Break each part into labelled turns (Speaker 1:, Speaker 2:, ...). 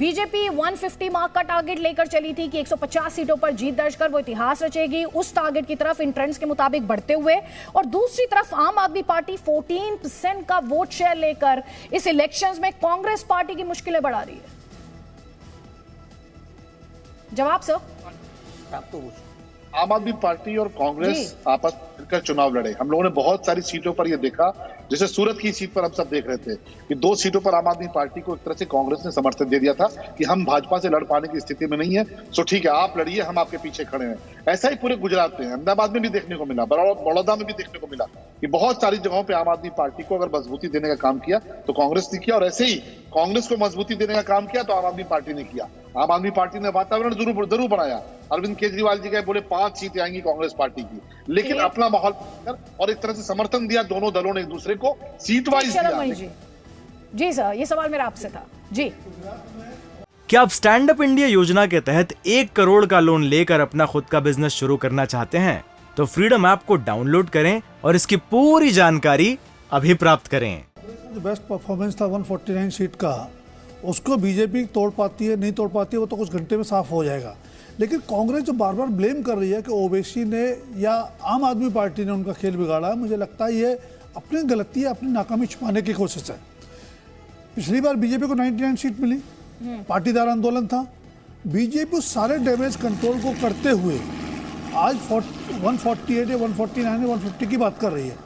Speaker 1: BJP 150 mark का target लेकर चली थी कि 150 सीटों पर जीत दर्ज कर वो इतिहास रचेगी, उस टारगेट की तरफ इन ट्रेंड्स के मुताबिक बढ़ते हुए। और दूसरी तरफ आम आदमी पार्टी 14% का वोट शेयर लेकर इस इलेक्शंस में कांग्रेस पार्टी की मुश्किलें बढ़ा रही है। जवाब सर?
Speaker 2: आप तो आम आदमी पार्टी और कांग्रेस आपस में मिलकर चुनाव लड़े। हम लोगों ने बहुत सारी सीटों पर यह देखा, जैसे सूरत की सीट पर हम सब देख रहे थे कि 2 सीटों पर आम आदमी पार्टी को एक तरह से कांग्रेस ने समर्थन दे दिया था कि हम भाजपा से लड़ पाने की स्थिति में नहीं है, सो ठीक है आप लड़िए, हम आपके पीछे खड़े हैं। ऐसा ही पूरे गुजरात में, अहमदाबाद में भी देखने को मिला, बड़ौदा में भी देखने को मिला कि बहुत सारी जगहों पर आम आदमी पार्टी को अगर मजबूती देने का काम किया तो कांग्रेस ने किया, और ऐसे ही कांग्रेस को मजबूती देने का काम किया तो आम आदमी पार्टी ने किया। आम आदमी पार्टी ने वातावरण जरूर बनाया। अरविंद केजरीवाल जी गए, बोले 5 सीटें आएंगी कांग्रेस पार्टी की, लेकिन अपना माहौल और एक तरह से समर्थन दिया दोनों दलों ने एक दूसरे को सीट वाइज दिया।
Speaker 1: जी सर, ये सवाल मेरा आपसे था। जी,
Speaker 3: क्या आप स्टैंड अप इंडिया योजना के तहत 1 करोड़ का लोन लेकर अपना खुद का बिजनेस शुरू करना चाहते हैं? तो फ्रीडम ऐप को डाउनलोड करें और इसकी पूरी जानकारी अभी प्राप्त करें।
Speaker 4: जो बेस्ट परफॉर्मेंस था 149 सीट का, उसको बीजेपी तोड़ पाती है नहीं तोड़ पाती है वो तो कुछ घंटे में साफ हो जाएगा। लेकिन कांग्रेस जो बार बार ब्लेम कर रही है कि ओवैसी ने या आम आदमी पार्टी ने उनका खेल बिगाड़ा है, मुझे लगता है ये अपनी गलती है, अपनी नाकामी छुपाने की कोशिश है। पिछली बार बीजेपी को 99 सीट मिली, पाटीदार आंदोलन था। बीजेपी उस सारे डैमेज कंट्रोल को करते हुए आज 148 या 149 या 150 की बात कर रही है।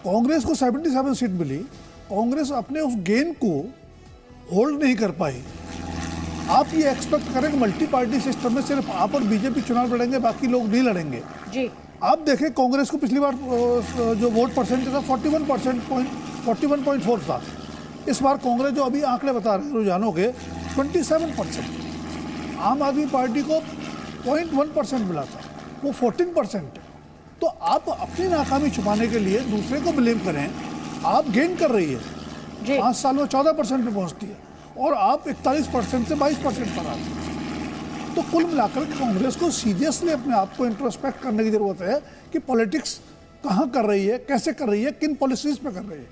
Speaker 4: कांग्रेस को 77 सीट मिली, कांग्रेस अपने उस गेन को होल्ड नहीं कर पाई। आप ये एक्सपेक्ट करें कि मल्टी पार्टी सिस्टम में सिर्फ आप और बीजेपी चुनाव लड़ेंगे, बाकी लोग नहीं लड़ेंगे
Speaker 1: जी।
Speaker 4: आप देखें कांग्रेस को पिछली बार जो वोट परसेंटेज था 41.4 था। इस बार कांग्रेस जो अभी आंकड़े बता रहे हैं रुझानों के 27%। आम आदमी पार्टी को 0.1% मिला था, वो 14% है। तो आप अपनी नाकामी छुपाने के लिए दूसरे को ब्लेम करें। आप गेन कर रही है, 5 साल में 14% पे पहुंचती है और आप 41% से 22% पर आते हैं। तो कुल मिलाकर कांग्रेस को सीरियसली अपने आप को इंट्रोस्पेक्ट करने की जरूरत है कि पॉलिटिक्स कहाँ कर रही है, कैसे कर रही है, किन पॉलिसीज पे कर रही है।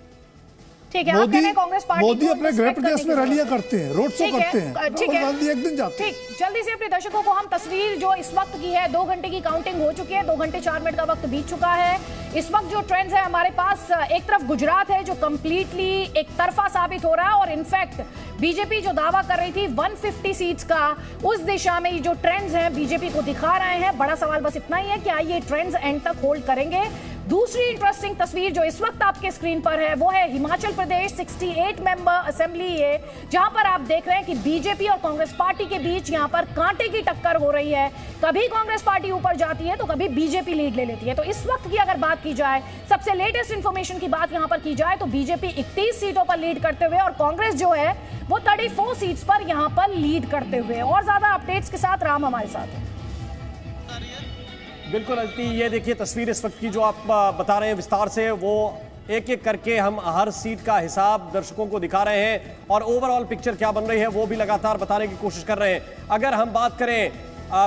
Speaker 1: ठीक है, आप कह रहे हैं कांग्रेस पार्टी
Speaker 4: मोदी अपने गृह प्रदेश में रैलियां करते हैं, रोड शो करते हैं, राहुल गांधी एक दिन जाते हैं।
Speaker 1: ठीक, जल्दी से अपने दर्शकों को हम तस्वीर जो इस वक्त की है, 2 घंटे की काउंटिंग हो चुकी है, 2 घंटे 4 मिनट का वक्त बीत चुका है। इस वक्त जो ट्रेंड्स है हमारे पास, एक तरफ गुजरात है जो कंप्लीटली एक तरफा साबित हो रहा है, और इनफैक्ट बीजेपी जो दावा कर रही थी 150 सीट्स का, उस दिशा में जो ट्रेंड्स हैं बीजेपी को दिखा रहे हैं। बड़ा सवाल बस इतना ही है कि ये ट्रेंड्स एंड तक होल्ड करेंगे। दूसरी इंटरेस्टिंग तस्वीर जो इस वक्त आपके स्क्रीन पर है वो है हिमाचल प्रदेश 68 मेंबर असेंबली है, जहां पर आप देख रहे हैं कि बीजेपी और कांग्रेस पार्टी के बीच यहां पर कांटे की टक्कर हो रही है। कभी कांग्रेस पार्टी ऊपर जाती है तो कभी बीजेपी लीड ले लेती है। तो इस वक्त की अगर बात की जाए, सबसे लेटेस्ट इंफॉर्मेशन की बात यहां पर की जाए तो बीजेपी 31 सीटों पर लीड करते हुए और कांग्रेस जो है वो 34 सीट्स पर यहां पर लीड करते हुए। और ज्यादा अपडेट्स के साथ राम हमारे साथ है।
Speaker 5: बिल्कुल अदिति, ये देखिए तस्वीर इस वक्त की जो आप बता रहे हैं विस्तार से, वो एक एक करके हम हर सीट का हिसाब दर्शकों को दिखा रहे हैं और ओवरऑल पिक्चर क्या बन रही है वो भी लगातार बताने की कोशिश कर रहे हैं। अगर हम बात करें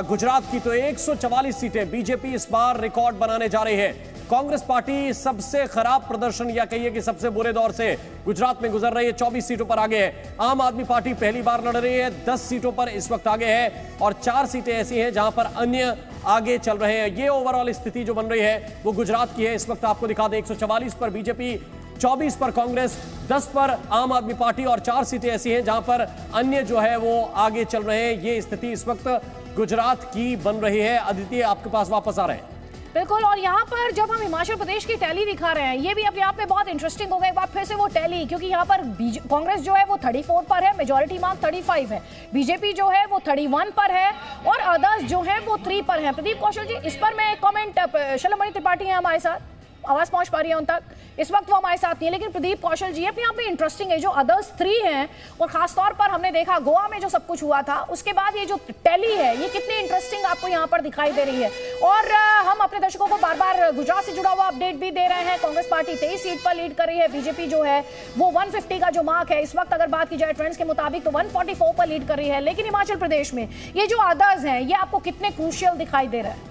Speaker 5: गुजरात की तो 144 सीटें बीजेपी इस बार रिकॉर्ड बनाने जा रही है। कांग्रेस पार्टी सबसे खराब प्रदर्शन या कहिए कि सबसे बुरे दौर से गुजरात में गुजर रही है, 24 सीटों पर आगे है। आम आदमी पार्टी पहली बार लड़ रही है, 10 सीटों पर इस वक्त आगे है और 4 सीटें ऐसी हैं जहां पर अन्य आगे चल रहे हैं। ये ओवरऑल स्थिति जो बन रही है वो गुजरात की है। इस वक्त आपको दिखा दें 144 पर बीजेपी, 24 पर कांग्रेस, 10 पर आम आदमी पार्टी और 4 सीटें ऐसी हैं जहां पर अन्य जो है वो आगे चल रहे हैं। ये स्थिति इस वक्त गुजरात की बन रही है। अदिति आपके पास वापस आ रहे हैं।
Speaker 1: बिल्कुल, और यहाँ पर जब हम हिमाचल प्रदेश की टैली दिखा रहे हैं, ये भी अपने आप में बहुत इंटरेस्टिंग हो गई। एक बार फिर से वो टैली, क्योंकि यहाँ पर कांग्रेस जो है वो 34 पर है, मेजॉरिटी मार्क 35 है, बीजेपी जो है वो 31 पर है और अदर्स जो है वो 3 पर है। प्रदीप कौशल जी, इस पर मैं कमेंट, शलमणि त्रिपाठी हैं हमारे साथ, आवाज पहुंच पा रही है उन तक? इस वक्त वो हमारे साथ नहीं है, लेकिन प्रदीप कौशल जी अपने आप में इंटरेस्टिंग है जो अदर्स 3 हैं, और खासतौर पर हमने देखा गोवा में जो सब कुछ हुआ था उसके बाद ये जो टैली है ये कितनी इंटरेस्टिंग आपको यहाँ पर दिखाई दे रही है। और हम अपने दर्शकों को बार बार गुजरात से जुड़ा हुआ अपडेट भी दे रहे हैं। कांग्रेस पार्टी 23 सीट पर लीड कर रही है, बीजेपी जो है वो 150 का जो मार्क है इस वक्त अगर बात की जाए ट्रेंड्स के मुताबिक तो 144 पर लीड कर रही है। लेकिन हिमाचल प्रदेश में ये जो अदर्स हैं ये आपको कितने क्रूशियल दिखाई दे रहा है?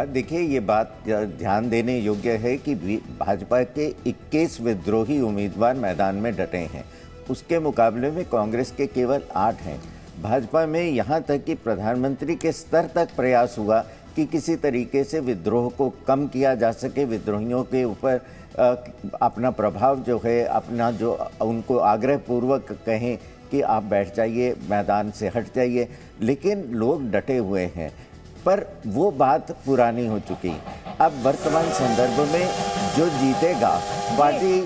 Speaker 6: देखिए, ये बात ध्यान देने योग्य है कि भाजपा के 21 विद्रोही उम्मीदवार मैदान में डटे हैं, उसके मुकाबले में कांग्रेस के केवल 8 हैं। भाजपा में यहाँ तक कि प्रधानमंत्री के स्तर तक प्रयास हुआ कि किसी तरीके से विद्रोह को कम किया जा सके, विद्रोहियों के ऊपर अपना प्रभाव जो है, अपना जो उनको आग्रह पूर्वक कहें कि आप बैठ जाइए, मैदान से हट जाइए, लेकिन लोग डटे हुए हैं। पर वो बात पुरानी हो चुकी। अब वर्तमान संदर्भ में जो जीतेगा पार्टी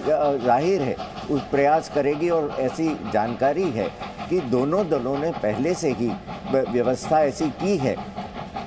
Speaker 6: जाहिर है उस प्रयास करेगी, और ऐसी जानकारी है कि दोनों दलों ने पहले से ही व्यवस्था ऐसी की है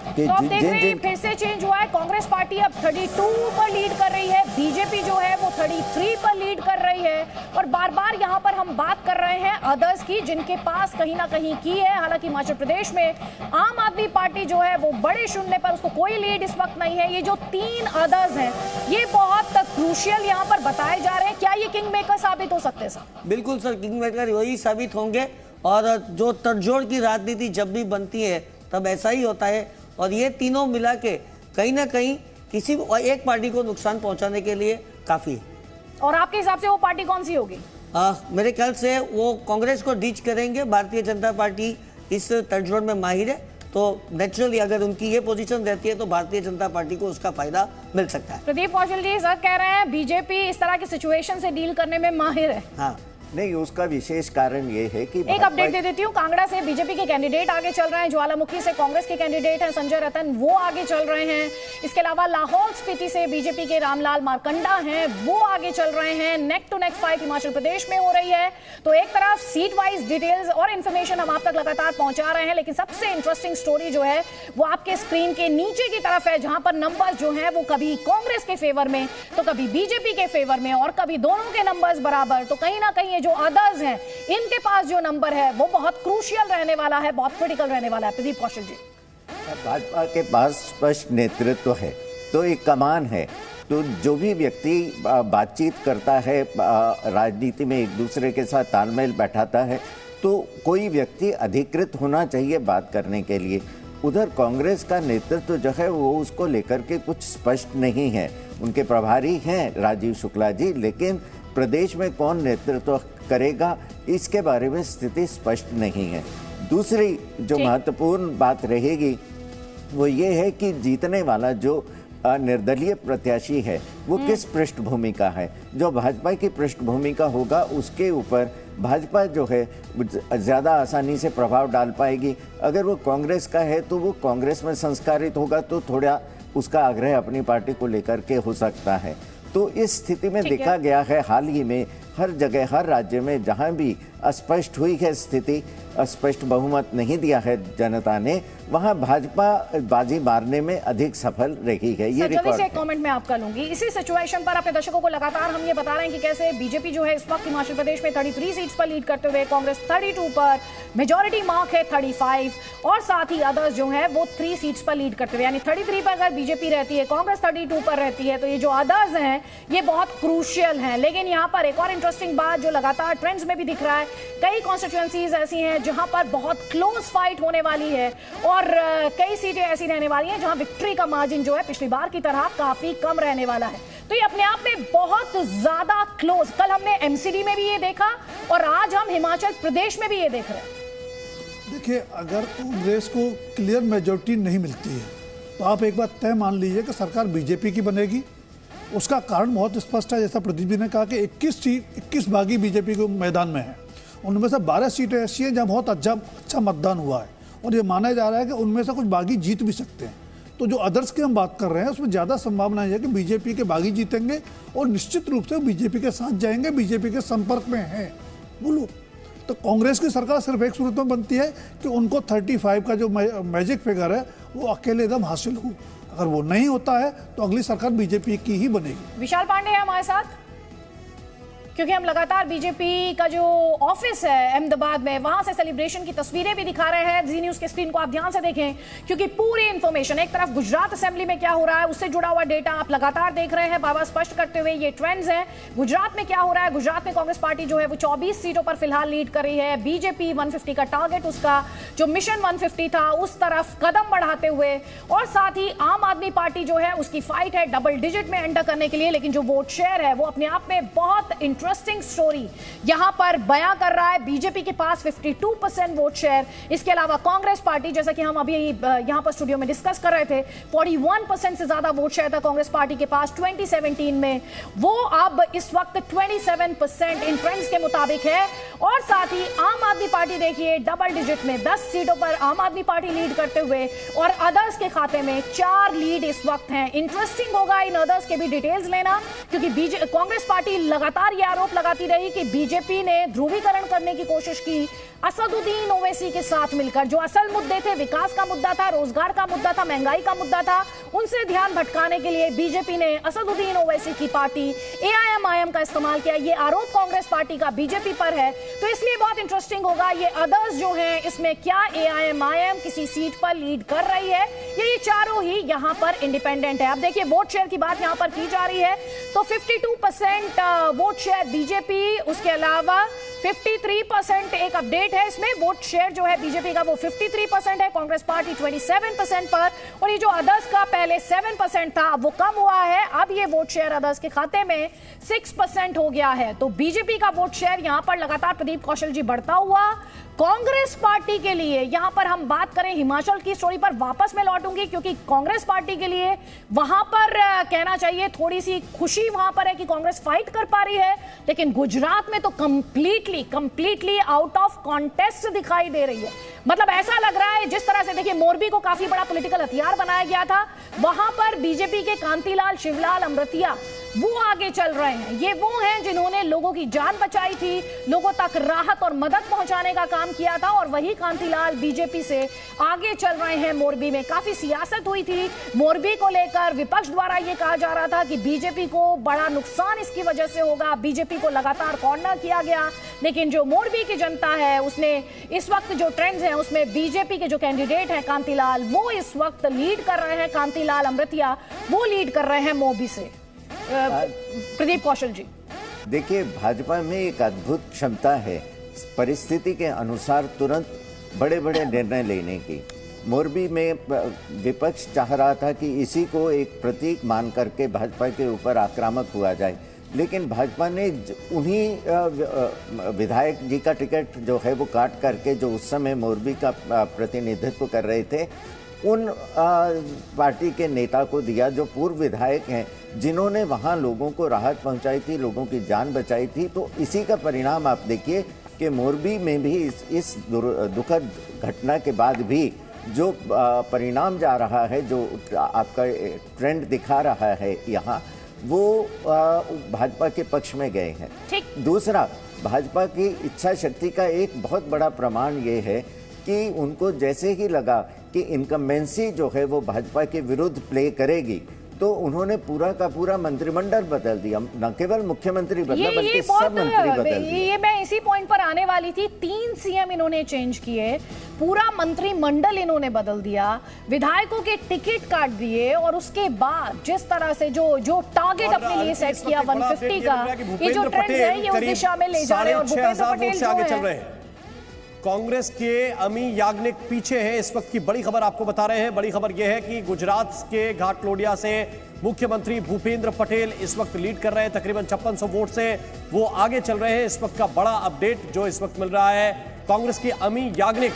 Speaker 6: कि
Speaker 1: तो देख रहे हैं फिर से चेंज हुआ है। कांग्रेस पार्टी अब 32 पर लीड कर रही है, बीजेपी जो है वो 33 पर लीड कर रही है। और बार बार यहाँ पर हम बात कर रहे हैं अदर्स की, जिनके पास कहीं ना कहीं की है। हालांकि हिमाचल प्रदेश में आम आदमी पार्टी जो है वो बड़े शून्य पर, उसको कोई लीड इस वक्त नहीं है। ये जो 3 अदर्स हैं ये बहुत क्रूशियल यहाँ पर बताए जा रहे हैं। क्या ये किंग मेकर साबित हो सकते हैं सर?
Speaker 7: बिल्कुल सर, किंग मेकर वही साबित होंगे। और जो तड़जोड़ की राजनीति जब भी बनती है तब ऐसा ही होता है। और ये तीनों मिला के कहीं ना कहीं किसी एक पार्टी को नुकसान पहुंचाने के लिए काफी है।
Speaker 1: और आपके हिसाब से वो पार्टी कौन सी होगी?
Speaker 7: मेरे ख्याल से वो कांग्रेस को डीच करेंगे। भारतीय जनता पार्टी इस तड़जोड़ में माहिर है, तो नेचुरली अगर उनकी ये पोजीशन रहती है तो भारतीय जनता पार्टी को उसका फायदा मिल सकता है।
Speaker 1: प्रदीप कौशल जी सर कह रहे हैं बीजेपी इस तरह की सिचुएशन से डील करने में माहिर है।
Speaker 7: हाँ,
Speaker 6: नहीं, उसका विशेष कारण ये है कि
Speaker 1: एक अपडेट दे देती हूँ। कांगड़ा से बीजेपी के कैंडिडेट आगे चल रहे हैं, ज्वालामुखी से कांग्रेस के कैंडिडेट हैं संजय रतन, वो आगे चल रहे हैं। इसके अलावा लाहौल स्पीति से बीजेपी के रामलाल मारकंडा हैं, वो आगे चल रहे हैं। Neck to neck fight Himachal Pradesh में हो रही है। तो एक तरफ सीट वाइज डिटेल्स और इन्फॉर्मेशन हम आप तक लगातार पहुंचा रहे हैं, लेकिन सबसे इंटरेस्टिंग स्टोरी जो है वो आपके स्क्रीन के नीचे की तरफ है, जहां पर नंबर जो है वो कभी कांग्रेस के फेवर में तो कभी बीजेपी के फेवर में और कभी दोनों के नंबर्स बराबर। तो कहीं ना कहीं ये जो अदर्स हैं इनके पास जो नंबर है वो बहुत क्रूशियल रहने वाला है, बहुत क्रिटिकल रहने वाला है। प्रदीप कौशल जी,
Speaker 6: भाजपा के पास स्पष्ट नेतृत्व है, तो एक कमान है। तो जो भी व्यक्ति बातचीत करता है, राजनीति में एक दूसरे के साथ तालमेल बैठाता है, तो कोई व्यक्ति अधिकृत होना चाहिए बात करने के लिए। उधर कांग्रेस का नेतृत्व जो है वो उसको लेकर के कुछ स्पष्ट नहीं है। उनके प्रभारी हैं राजीव शुक्ला जी, लेकिन प्रदेश में कौन नेतृत्व करेगा इसके बारे में स्थिति स्पष्ट नहीं है। दूसरी जो महत्वपूर्ण बात रहेगी वो ये है कि जीतने वाला जो निर्दलीय प्रत्याशी है वो किस पृष्ठभूमि का है। जो भाजपा की पृष्ठभूमि का होगा उसके ऊपर भाजपा जो है ज़्यादा आसानी से प्रभाव डाल पाएगी। अगर वो कांग्रेस का है तो वो कांग्रेस में संस्कारित होगा, तो थोड़ा उसका आग्रह अपनी पार्टी को लेकर के हो सकता है। तो इस स्थिति में देखा गया है हाल ही में हर जगह, हर राज्य में जहां भी अस्पष्ट हुई है स्थिति, स्पष्ट बहुमत नहीं दिया है जनता ने, वहां भाजपा बाजी मारने में अधिक सफल रही है। ये रिकॉर्ड है।
Speaker 1: कमेंट में आपका लूंगी। इसी सिचुएशन पर अपने दर्शकों को लगातार हम ये बता रहे हैं कि कैसे बीजेपी जो है इस वक्त हिमाचल प्रदेश में 33 सीट्स पर लीड करते हुए, कांग्रेस 32 पर, मेजॉरिटी मार्क है 35, और साथ ही अदर्स जो है वो 3 सीट्स पर लीड करते हुए, यानी 33 पर अगर बीजेपी रहती है, कांग्रेस 32 पर रहती है, तो ये जो अदर्स हैं ये बहुत क्रूशियल हैं। लेकिन यहाँ पर एक और इंटरेस्टिंग बात जो लगातार ट्रेंड्स में भी दिख रहा है, कई कॉन्स्टिट्यूएंसीज ऐसी हैं जहां पर बहुत क्लोज फाइट होने वाली है, और कई सीटें ऐसी रहने वाली हैं जहां विक्ट्री का मार्जिन जो है पिछली बार की तरह काफी कम रहने वाला है। तो ये अपने आप में बहुत ज्यादा क्लोज, कल हमने एमसीडी में भी ये देखा और आज हम हिमाचल प्रदेश में भी ये देख रहे हैं।
Speaker 4: देखिए, अगर कांग्रेस को क्लियर मेजॉरिटी नहीं मिलती है तो आप एक बात तय मान लीजिए कि सरकार बीजेपी की बनेगी। उसका कारण बहुत स्पष्ट है, जैसा प्रदीप जी ने कहा कि 21 बागी बीजेपी के मैदान में है। उनमें से 12 सीटें ऐसी हैं जहाँ बहुत अच्छा मतदान हुआ है, और ये माना जा रहा है कि उनमें से कुछ बागी जीत भी सकते हैं। तो जो अदर्स की हम बात कर रहे हैं उसमें ज़्यादा संभावना है कि बीजेपी के बागी जीतेंगे, और निश्चित रूप से बीजेपी के साथ जाएंगे, बीजेपी के संपर्क में हैं बोलो। तो कांग्रेस की सरकार सिर्फ एक सूरत में बनती है कि उनको 35 का जो मैजिक फिगर है वो अकेले एकदम हासिल हो। अगर वो नहीं होता है तो अगली सरकार बीजेपी की ही बनेगी।
Speaker 1: विशाल पांडे है हमारे साथ, क्योंकि हम लगातार बीजेपी का जो ऑफिस है अहमदाबाद में, वहां से सेलिब्रेशन की तस्वीरें भी दिखा रहे हैं। जी न्यूज के स्क्रीन को आप ध्यान से देखें, क्योंकि पूरी इंफॉर्मेशन, एक तरफ गुजरात असेंबली में क्या हो रहा है उससे जुड़ा हुआ डेटा आप लगातार देख रहे हैं, बाबा स्पष्ट करते हुए ये ट्रेंड्स हैं। गुजरात में क्या हो रहा है, गुजरात में कांग्रेस पार्टी जो है वो 24 सीटों पर फिलहाल लीड कर रही है। बीजेपी 150 का टारगेट, उसका जो मिशन 150 था उस तरफ कदम बढ़ाते हुए, और साथ ही आम आदमी पार्टी जो है उसकी फाइट है डबल डिजिट में एंटर करने के लिए। लेकिन जो वोट शेयर है वो अपने आप में बहुत इंटरेस्टिंग स्टोरी यहां पर बयां कर रहा है। बीजेपी के पास 52% वोट शेयर, इसके अलावा कांग्रेस पार्टी, जैसा कि हम अभी यहां पर स्टूडियो में डिस्कस कर रहे थे, 41% से ज्यादा वोट शेयर था कांग्रेस पार्टी के पास 2017 में, वो अब इस वक्त 27% इन ट्रेंड्स के मुताबिक है। और साथ ही आम आदमी पार्टी देखिए डबल डिजिट में 10 सीटों पर आम आदमी पार्टी लीड करते हुए, और अदर्स के खाते में 4 लीड इस वक्त हैं। इंटरेस्टिंग होगा इन अदर्स के भी डिटेल्स लेना, क्योंकि कांग्रेस पार्टी लगातार यह आरोप लगाती रही कि बीजेपी ने ध्रुवीकरण करने की कोशिश की असदुद्दीन ओवैसी के साथ मिलकर। जो असल मुद्दे थे, विकास का मुद्दा था, रोजगार का मुद्दा था, महंगाई का मुद्दा था, उनसे ध्यान भटकाने के लिए बीजेपी ने असदुद्दीन ओवैसी की पार्टी एआईएमआईएम का इस्तेमाल किया। ये आरोप कांग्रेस पार्टी का बीजेपी पर है, तो इसलिए बहुत इंटरेस्टिंग होगा ये अदर्स जो हैं, इसमें क्या एआईएमआईएम किसी सीट पर लीड कर रही है या ये चारों ही यहां पर इंडिपेंडेंट है। अब देखिए वोट शेयर की बात यहां पर की जा रही है, तो 52% वोट शेयर बीजेपी, उसके अलावा 53% एक अपडेट है इसमें, वोट शेयर जो है बीजेपी का वो 53% है, कांग्रेस पार्टी 27% पर, और ये जो अदर्स का पहले 7% था वो कम हुआ है, अब ये वोट शेयर अदर्स के खाते में 6% हो गया है। तो बीजेपी का वोट शेयर यहां पर लगातार प्रदीप कौशल जी बढ़ता हुआ। कांग्रेस पार्टी के लिए यहां पर हम बात करें, हिमाचल की स्टोरी पर वापस मैं लौटूंगी, क्योंकि कांग्रेस पार्टी के लिए वहां पर कहना चाहिए थोड़ी सी खुशी वहां पर है कि कांग्रेस फाइट कर पा रही है, लेकिन गुजरात में तो कंप्लीटली आउट ऑफ कॉन्टेस्ट दिखाई दे रही है। मतलब ऐसा लग रहा है जिस तरह से देखिए मोरबी को काफी बड़ा पॉलिटिकल हथियार बनाया गया था, वहां पर बीजेपी के कांतिलाल शिवलाल अमृतिया वो आगे चल रहे हैं। ये वो हैं जिन्होंने लोगों की जान बचाई थी, लोगों तक राहत और मदद पहुंचाने का काम किया था, और वही कांतिलाल बीजेपी से आगे चल रहे हैं। मोरबी में काफी सियासत हुई थी मोरबी को लेकर, विपक्ष द्वारा यह कहा जा रहा था कि बीजेपी को बड़ा नुकसान इसकी वजह से होगा, बीजेपी को लगातार कॉर्नर किया गया, लेकिन जो मोरबी की जनता है उसने इस वक्त जो ट्रेंड्स हैं उसमें बीजेपी के जो कैंडिडेट हैं कांतिलाल, वो इस वक्त लीड कर रहे हैं, कांतिलाल अमृतिया वो लीड कर रहे हैं मोरबी से। प्रदीप कौशल जी
Speaker 6: देखिए, भाजपा में एक अद्भुत क्षमता है परिस्थिति के अनुसार तुरंत बड़े बड़े निर्णय लेने की। मोरबी में विपक्ष चाह रहा था कि इसी को एक प्रतीक मान करके भाजपा के ऊपर आक्रामक हुआ जाए, लेकिन भाजपा ने उन्हीं विधायक जी का टिकट जो है वो काट करके, जो उस समय मोरबी का प्रतिनिधित्व कर रहे थे, उन पार्टी के नेता को दिया जो पूर्व विधायक हैं, जिन्होंने वहाँ लोगों को राहत पहुँचाई थी, लोगों की जान बचाई थी। तो इसी का परिणाम आप देखिए कि मोरबी में भी इस दुखद घटना के बाद भी जो परिणाम जा रहा है, जो आपका ट्रेंड दिखा रहा है यहाँ, वो भाजपा के पक्ष में गए हैं। दूसरा, भाजपा की इच्छा शक्ति का एक बहुत बड़ा प्रमाण ये है कि उनको जैसे ही लगा कि इनकम्बेंसी जो है वो भाजपा के विरुद्ध प्ले करेगी, तो उन्होंने पूरा का पूरा मंत्रिमंडल बदल दिया। न केवल मुख्यमंत्री बदला बल्कि सब मंत्री बदल दिए।
Speaker 1: ये मैं इसी पॉइंट पर आने वाली थी। 3 सीएम इन्होंने चेंज किए, पूरा मंत्रिमंडल इन्होंने बदल दिया, विधायकों के टिकट काट दिए, और उसके बाद जिस तरह से जो टारगेट अपने लिए सेट किया 150 का, ये जो ट्रेंड है ये उस दिशा में ले जा रहे हैं। और भूपेंद्र पटेल जो है,
Speaker 5: कांग्रेस के अमी याग्निक पीछे है। इस वक्त की बड़ी खबर आपको बता रहे हैं। बड़ी खबर यह है कि गुजरात के घाटलोडिया से मुख्यमंत्री भूपेंद्र पटेल इस वक्त लीड कर रहे हैं, तकरीबन 5600 वोट से वो आगे चल रहे हैं। इस वक्त का बड़ा अपडेट जो इस वक्त मिल रहा है, कांग्रेस की अमी याग्निक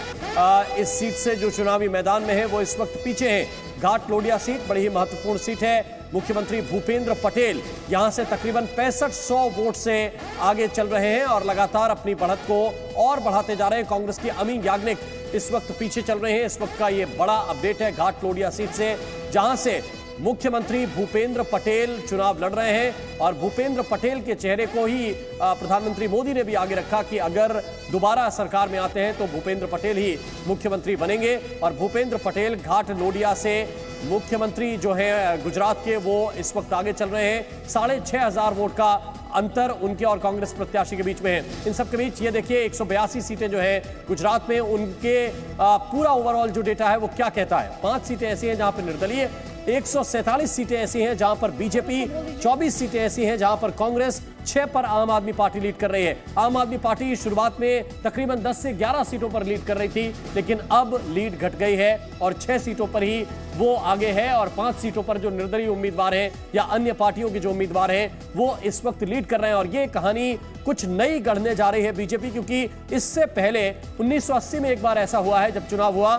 Speaker 5: इस सीट से जो चुनावी मैदान में है वो इस वक्त पीछे है। घाटलोडिया सीट बड़ी ही महत्वपूर्ण सीट है। मुख्यमंत्री भूपेंद्र पटेल यहां से तकरीबन 6500 वोट से आगे चल रहे हैं और लगातार अपनी बढ़त को और बढ़ाते जा रहे हैं। कांग्रेस की अमी याग्निक इस वक्त पीछे चल रहे हैं। इस वक्त का ये बड़ा अपडेट है घाटलोडिया सीट से, जहां से मुख्यमंत्री भूपेंद्र पटेल चुनाव लड़ रहे हैं। और भूपेंद्र पटेल के चेहरे को ही प्रधानमंत्री मोदी ने भी आगे रखा कि अगर दोबारा सरकार में आते हैं तो भूपेंद्र पटेल ही मुख्यमंत्री बनेंगे। और भूपेंद्र पटेल घाटलोडिया से मुख्यमंत्री जो है गुजरात के, वो इस वक्त आगे चल रहे हैं। 6500 वोट का अंतर उनके और कांग्रेस प्रत्याशी के बीच में है। इन सब के बीच ये देखिए 182 सीटें जो है गुजरात में, उनके पूरा ओवरऑल जो डेटा है वो क्या कहता है। 5 सीटें ऐसी हैं जहां पर निर्दलीय, 147 सीटें ऐसी हैं जहां पर बीजेपी, 24 सीटें ऐसी हैं जहां पर कांग्रेस, 6 पर आम आदमी पार्टी लीड कर रही है। आम आदमी पार्टी शुरुआत में तकरीबन 10 से 11 सीटों पर लीड कर रही थी, लेकिन अब लीड घट गई है और 6 सीटों पर ही वो आगे है और 5 सीटों पर जो निर्दलीय उम्मीदवार हैं या अन्य पार्टियों के जो उम्मीदवार हैं वो इस वक्त लीड कर रहे हैं। और ये कहानी कुछ नई गढ़ने जा रही है बीजेपी, क्योंकि इससे पहले 1980 में एक बार ऐसा हुआ है जब चुनाव हुआ,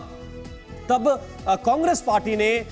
Speaker 5: तब कांग्रेस पार्टी ने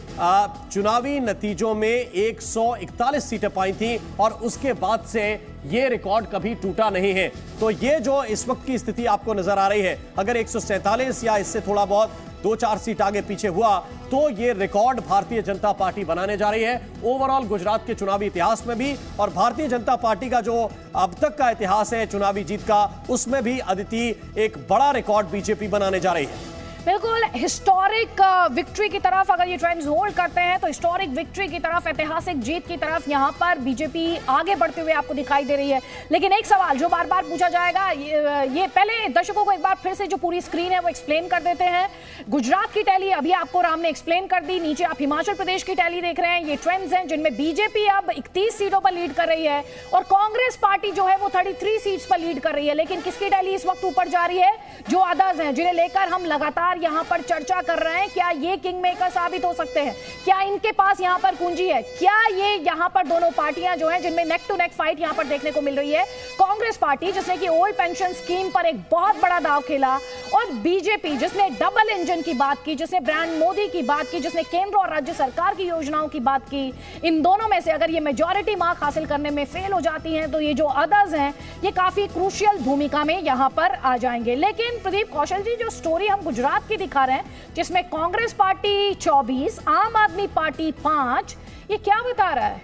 Speaker 5: चुनावी नतीजों में 141 सीटें पाई थी और उसके बाद से ये रिकॉर्ड कभी टूटा नहीं है। तो ये जो इस वक्त की स्थिति आपको नजर आ रही है, अगर 147 या इससे थोड़ा बहुत 2-4 सीट आगे पीछे हुआ तो ये रिकॉर्ड भारतीय जनता पार्टी बनाने जा रही है ओवरऑल गुजरात के चुनावी इतिहास में भी। और भारतीय जनता पार्टी का जो अब तक का इतिहास है चुनावी जीत का, उसमें भी अदिति एक बड़ा रिकॉर्ड बीजेपी बनाने जा रही है।
Speaker 1: बिल्कुल हिस्टोरिक विक्ट्री की तरफ अगर ये ट्रेंड्स होल्ड करते हैं तो हिस्टोरिक विक्ट्री की तरफ, ऐतिहासिक जीत की तरफ यहां पर बीजेपी आगे बढ़ते हुए आपको दिखाई दे रही है। लेकिन एक सवाल जो बार बार पूछा जाएगा, ये पहले दर्शकों को एक बार फिर से जो पूरी स्क्रीन है वो एक्सप्लेन कर देते हैं। गुजरात की टैली अभी आपको राम ने एक्सप्लेन कर दी, नीचे आप हिमाचल प्रदेश की टैली देख रहे हैं। ये ट्रेंड्स हैं जिनमें बीजेपी अब 31 सीटों पर लीड कर रही है और कांग्रेस पार्टी जो है वो 33 सीट्स पर लीड कर रही है। लेकिन किसकी टैली इस वक्त ऊपर जा रही है? जो अदर्स हैं जिन्हें लेकर हम लगातार यहां पर चर्चा कर रहे हैं। क्या ये किंग मेकर साबित हो सकते हैं? क्या इनके पास यहां पर कुंजी है? क्या ये यहां पर दोनों पार्टियां जो हैं जिनमें नेक टू नेक फाइट यहां पर देखने को मिल रही है, कांग्रेस पार्टी जिसने की ओल्ड पेंशन स्कीम पर एक बहुत बड़ा दांव खेला और बीजेपी जिसने डबल इंजन की बात की, जिसने ब्रांड मोदी की बात की, जिसने केंद्र और राज्य सरकार की योजनाओं की बात की, इन दोनों में से अगर ये मेजॉरिटी मार्क हासिल करने में फेल हो जाती हैं तो ये जो अदर्स हैं ये काफी क्रूशियल भूमिका में यहां पर आ जाएंगे। लेकिन प्रदीप कौशल जी, जो स्टोरी हम गुजरात की दिखा रहे हैं जिसमें कांग्रेस पार्टी 24, आम आदमी पार्टी 5, ये क्या बता रहा है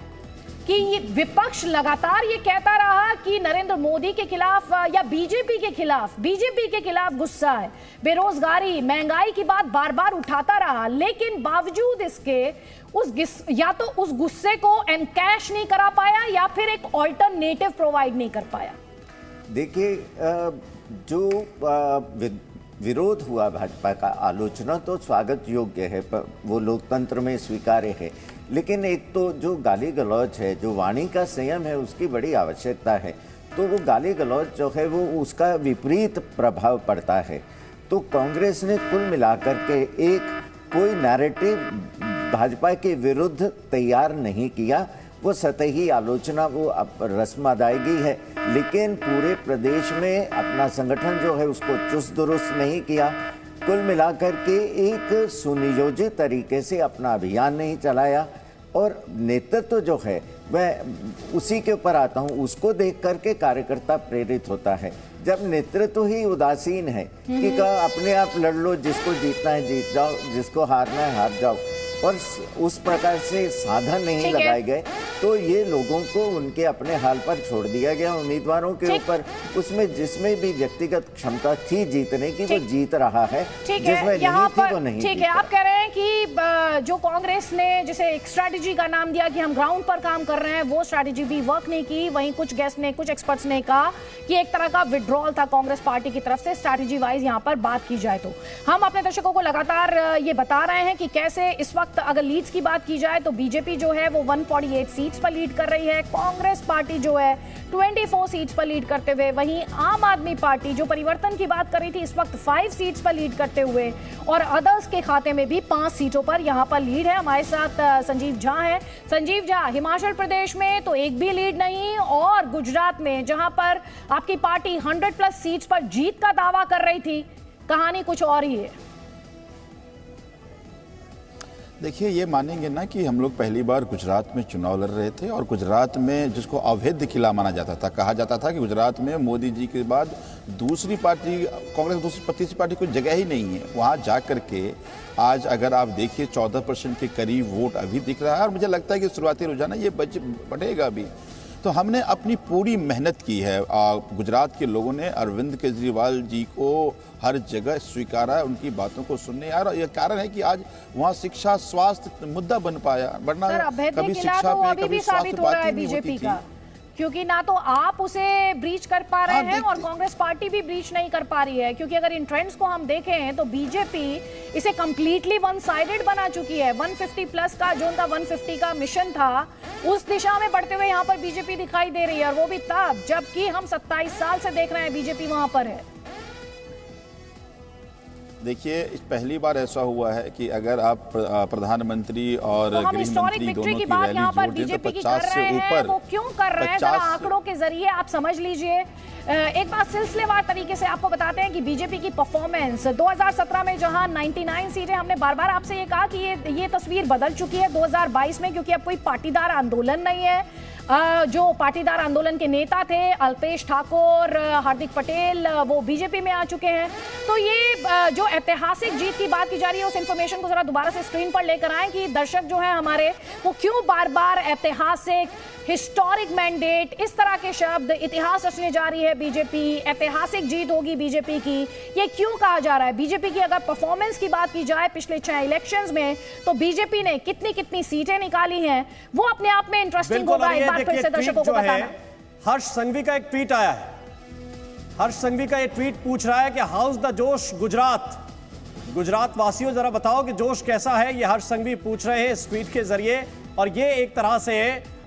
Speaker 1: कि ये विपक्ष लगातार ये कहता रहा कि नरेंद्र मोदी के खिलाफ या बीजेपी के खिलाफ गुस्सा है, बेरोजगारी, महंगाई की बात बार बार उठाता रहा, लेकिन बावजूद इसके या तो उस गुस्से को एनकैश नहीं करा पाया या फिर एक ऑल्टरनेटिव प्रोवाइड नहीं कर पाया।
Speaker 6: देखिए, जो विरोध हुआ भाजपा का, आलोचना तो स्वागत योग्य है, पर वो लोकतंत्र में स्वीकार्य है। लेकिन एक तो जो गाली गलौज है, जो वाणी का संयम है, उसकी बड़ी आवश्यकता है। तो वो गाली गलौज जो है वो उसका विपरीत प्रभाव पड़ता है। तो कांग्रेस ने कुल मिलाकर के एक कोई नैरेटिव भाजपा के विरुद्ध तैयार नहीं किया। वो सतही आलोचना, वो रस्म अदायगी है, लेकिन पूरे प्रदेश में अपना संगठन जो है उसको चुस्त दुरुस्त नहीं किया। कुल मिलाकर के एक सुनियोजित तरीके से अपना अभियान नहीं चलाया और नेतृत्व जो है वह उसी के ऊपर आता हूँ, उसको देख करके कार्यकर्ता प्रेरित होता है। जब नेतृत्व ही उदासीन है कि अपने आप लड़ लो, जिसको जीतना है जीत जाओ, जिसको हारना है हार जाओ, और उस प्रकार से साधन नहीं लगाए गए तो ये लोगों को उनके अपने हाल पर छोड़ दिया गया। उम्मीदवारों के ऊपर उसमें जिसमें भी व्यक्तिगत क्षमता थी जीतने की वो जीत रहा है, जिसमें नहीं थी वो नहीं।
Speaker 1: ठीक है, आप कह रहे हैं कि जो कांग्रेस ने जिसे एक स्ट्रैटेजी का नाम दिया कि हम ग्राउंड पर काम कर रहे हैं, वो स्ट्रैटेजी भी वर्क नहीं की। वहीं कुछ गेस्ट ने, कुछ एक्सपर्ट्स ने कहा कि एक तरह का विड्रॉल था कांग्रेस पार्टी की तरफ से स्ट्रैटेजी वाइज यहाँ पर बात की जाए तो। हम अपने दर्शकों को लगातार ये बता रहे हैं कि कैसे इस वक्त अगर लीड्स की बात की जाए तो बीजेपी जो है वो 148 सीट्स पर लीड कर रही है, कांग्रेस पार्टी जो है 24 सीट्स पर लीड करते हुए, वहीं आम आदमी पार्टी जो परिवर्तन की बात कर रही थी इस वक्त 5 सीट्स पर लीड करते हुए और अदर्स के खाते में भी 5 सीटों पर यहां पर लीड है। हमारे साथ संजीव झा हैं। संजीव झा, हिमाचल प्रदेश में तो एक भी लीड नहीं और गुजरात में जहां पर आपकी पार्टी 100+ सीट्स पर जीत का दावा कर रही थी, कहानी कुछ और ही है।
Speaker 8: देखिए, ये मानेंगे ना कि हम लोग पहली बार गुजरात में चुनाव लड़ रहे थे और गुजरात में जिसको अवैध किला माना जाता था, कहा जाता था कि गुजरात में मोदी जी के बाद दूसरी पार्टी, कांग्रेस दूसरी तीसरी पार्टी कोई जगह ही नहीं है। वहाँ जा कर के आज अगर आप देखिए 14% के करीब वोट अभी दिख रहा है और मुझे लगता है कि शुरुआती रुझान ये बढ़ेगा भी। तो हमने अपनी पूरी मेहनत की है। गुजरात के लोगों ने अरविंद केजरीवाल जी को हर जगह स्वीकारा है, उनकी बातों को सुनने आया और यह कारण है कि आज वहाँ शिक्षा स्वास्थ्य मुद्दा बन पाया। वरना कभी शिक्षा पे, कभी स्वास्थ्य बात ही नहीं होती थी।
Speaker 1: क्योंकि ना तो आप उसे ब्रीच कर पा रहे हैं और कांग्रेस पार्टी भी ब्रीच नहीं कर पा रही है। क्योंकि अगर इन ट्रेंड्स को हम देखें तो बीजेपी इसे कंप्लीटली वन साइडेड बना चुकी है। 150+ का जो उनका 150 का मिशन था उस दिशा में बढ़ते हुए यहाँ पर बीजेपी दिखाई दे रही है, और वो भी तब जबकि हम 27 साल से देख रहे हैं बीजेपी वहां पर है।
Speaker 8: देखिए, पहली बार ऐसा हुआ है कि अगर आप प्रधानमंत्री और
Speaker 1: तो हम
Speaker 8: गृह
Speaker 1: हिस्टोरिक
Speaker 8: मंत्री
Speaker 1: विक्ट्री
Speaker 8: दोनों
Speaker 1: की
Speaker 8: की
Speaker 1: बात
Speaker 8: रैली
Speaker 1: यहाँ पर
Speaker 8: जोड़ दें तो
Speaker 1: बीजेपी की
Speaker 8: 50
Speaker 1: कर
Speaker 8: से
Speaker 1: रहे हैं,
Speaker 8: ऊपर,
Speaker 1: वो क्यों कर रहे हैं, जरा
Speaker 8: 50
Speaker 1: आंकड़ों के जरिए आप समझ लीजिए। एक बात सिलसिलेवार तरीके से आपको बताते हैं कि बीजेपी की परफॉर्मेंस 2017 में जहां 99 सीटें, हमने बार बार आपसे ये कहा कि ये तस्वीर बदल चुकी है 2022 में, क्योंकि अब कोई पाटीदार आंदोलन नहीं है। जो पाटीदार आंदोलन के नेता थे अल्पेश ठाकुर, हार्दिक पटेल, वो बीजेपी में आ चुके हैं। तो ये जो ऐतिहासिक जीत की बात की जा रही है, उस इंफॉर्मेशन को जरा दोबारा से स्क्रीन पर लेकर आए कि दर्शक जो है हमारे, वो क्यों बार बार ऐतिहासिक, हिस्टोरिक मैंडेट, इस तरह के शब्द, इतिहास रचने जा रही है बीजेपी, ऐतिहासिक जीत होगी बीजेपी की, ये क्यों कहा जा रहा है। बीजेपी की अगर परफॉर्मेंस की बात की जाए पिछले 6 इलेक्शंस में, तो बीजेपी ने कितनी कितनी सीटें निकाली हैं, वो अपने आप में इंटरेस्टिंग होगा। एक बार फिर से दर्शकों को बताना।
Speaker 5: हर्ष संघवी का एक ट्वीट आया है। हर्ष संघवी का ये ट्वीट पूछ रहा है कि हाउस द जोश गुजरात वासियों, जरा बताओ कि जोश कैसा है। ये हर्ष संघवी पूछ रहे हैं इस ट्वीट के जरिए, और ये एक तरह से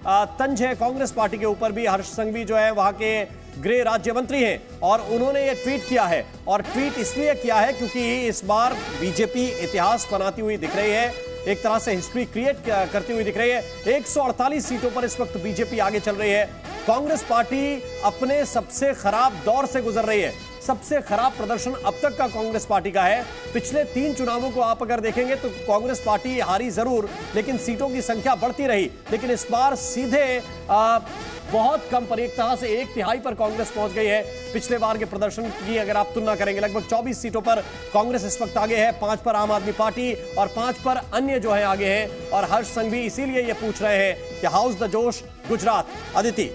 Speaker 5: तंज है कांग्रेस पार्टी के ऊपर भी। हर्ष संघवी जो है वहां के गृह राज्य मंत्री हैं, और उन्होंने ये ट्वीट किया है, और ट्वीट इसलिए किया है क्योंकि इस बार बीजेपी इतिहास बनाती हुई दिख रही है, एक तरह से हिस्ट्री क्रिएट करती हुई दिख रही है। 148 सीटों पर इस वक्त बीजेपी आगे चल रही है। कांग्रेस पार्टी अपने सबसे खराब दौर से गुजर रही है। सबसे खराब प्रदर्शन अब तक का कांग्रेस पार्टी का है। पिछले 3 चुनावों को आप अगर देखेंगे तो कांग्रेस पार्टी हारी जरूर, लेकिन सीटों की संख्या बढ़ती रही। लेकिन इस बार सीधे बहुत कम पर, एक तरह से 1/3 पर कांग्रेस पहुंच गई है। पिछले बार के प्रदर्शन की अगर आप तुलना करेंगे, लगभग 24 सीटों पर कांग्रेस इस वक्त आगे है, 5 पर आम आदमी पार्टी और 5 पर अन्य जो है आगे हैं। और हर्ष संघवी इसीलिए ये पूछ रहे हैं कि हाउस द जोश गुजरात। अदिति,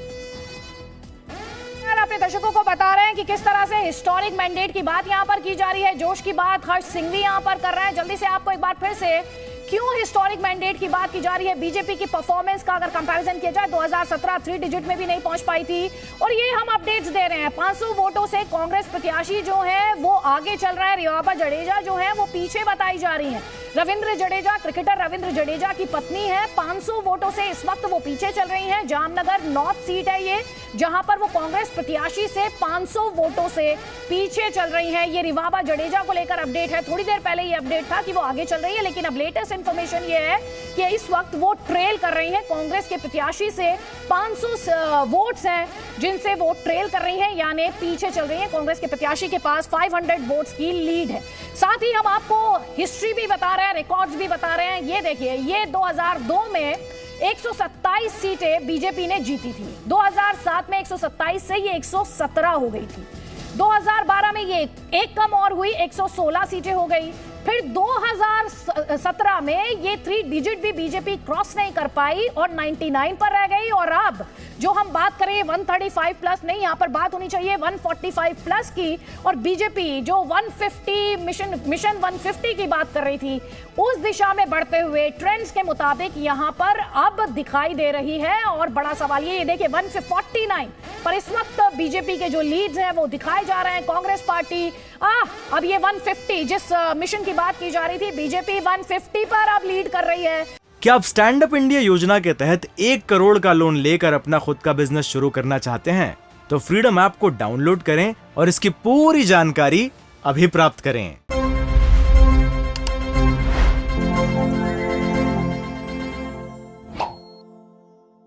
Speaker 1: अपने दर्शकों को बता रहे हैं कि किस तरह से हिस्टोरिक मैंडेट की बात यहां पर की जा रही है, जोश की बात हर्ष सिंघवी यहां पर कर रहे हैं। जल्दी से आपको एक बार फिर से क्यों हिस्टोरिक मैंडेट की बात की जा रही है। बीजेपी की परफॉर्मेंस का अगर कंपैरिजन किया जाए, 2017 3 डिजिट में भी नहीं पहुंच पाई थी, और ये हम अपडेट्स दे रहे हैं। 500 वोटों से कांग्रेस प्रत्याशी जो है वो आगे चल रहा है। रिवाबा जडेजा जो है वो पीछे बताई जा रही है। रविंद्र जडेजा, क्रिकेटर रविंद्र जडेजा की पत्नी है, 500 वोटों से इस वक्त वो पीछे चल रही हैं। जामनगर नॉर्थ सीट है ये, जहां पर वो कांग्रेस प्रत्याशी से 500 वोटों से पीछे चल रही हैं। ये रिवाबा जडेजा को लेकर अपडेट है। थोड़ी देर पहले ये अपडेट था कि वो आगे चल रही है, लेकिन अब लेटेस्ट इंफॉर्मेशन ये है कि इस वक्त वो ट्रेल कर रही हैं कांग्रेस के प्रत्याशी से। 500 वोट्स हैं जिनसे वो ट्रेल कर रही हैं, यानी पीछे चल रही हैं। कांग्रेस के प्रत्याशी के पास 500 वोट्स की लीड है। साथ ही हम आपको हिस्ट्री भी बता रहे हैं, रिकॉर्ड्स भी बता रहे हैं। ये देखिए, ये 2002 में 127 सीटें बीजेपी ने जीती थी। 2007 में 127 से ये 117 हो गई थी। 2012 में ये एक कम और हुई, 116 सीटें हो गई। फिर 2017 में ये 3 डिजिट भी बीजेपी क्रॉस नहीं कर पाई और 99 पर रह गई। और अब जो हम बात करें 135 प्लस नहीं, यहां पर बात होनी चाहिए 145 प्लस की। और बीजेपी जो 150 मिशन 150 की बात कर रही थी, उस दिशा में बढ़ते हुए ट्रेंड्स के मुताबिक यहां पर अब दिखाई दे रही है। और बड़ा सवाल ये देखिए, 149 पर इस वक्त बीजेपी के जो लीड्स हैं वो दिखाए जा रहे हैं। कांग्रेस पार्टी अब ये 150 जिस मिशन की बात की जा रही थी, बीजेपी 150 पर अब लीड कर रही है।
Speaker 3: क्या आप स्टैंड अप इंडिया योजना के तहत 1 करोड़ का लोन लेकर अपना खुद का बिजनेस शुरू करना चाहते हैं? तो फ्रीडम ऐप को डाउनलोड करें और इसकी पूरी जानकारी अभी प्राप्त करें।